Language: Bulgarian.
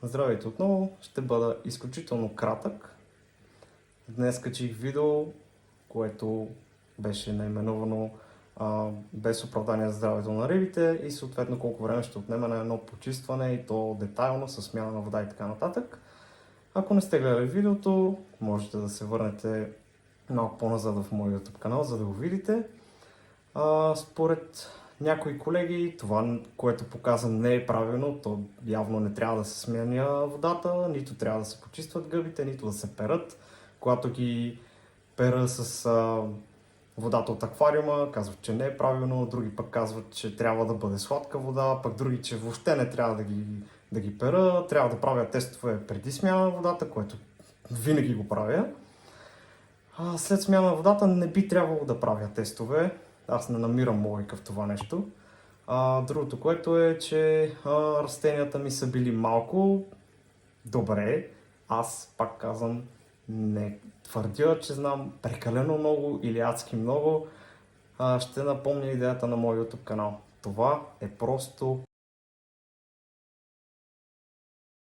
Здравейте отново, ще бъда изключително кратък. Днес качих видео, което беше наименувано без оправдание за здравето на рибите и съответно колко време ще отнеме на едно почистване и то детайлно с смяна на вода и така нататък. Ако не сте гледали видеото, можете да се върнете малко по-назад в моя YouTube канал, за да го видите. Според някои колеги това, което показвам, не е правилно. То явно не трябва да се сменя водата, нито трябва да се почистват гъбите, нито да се перат. Когато ги пера с водата от аквариума, казват, че не е правилно, други пък казват, че трябва да бъде сладка вода, пък други, че въобще не трябва да ги пера, трябва да правя тестове преди смяна на водата, което винаги го правя. След смяна на водата не би трябвало да правя тестове. Аз не намирам логика в това нещо. Другото, което е, че растенията ми са били малко. Добре, аз пак казвам, не твърдя, че знам прекалено много или адски много. Ще напомня идеята на моя YouTube канал. Това е просто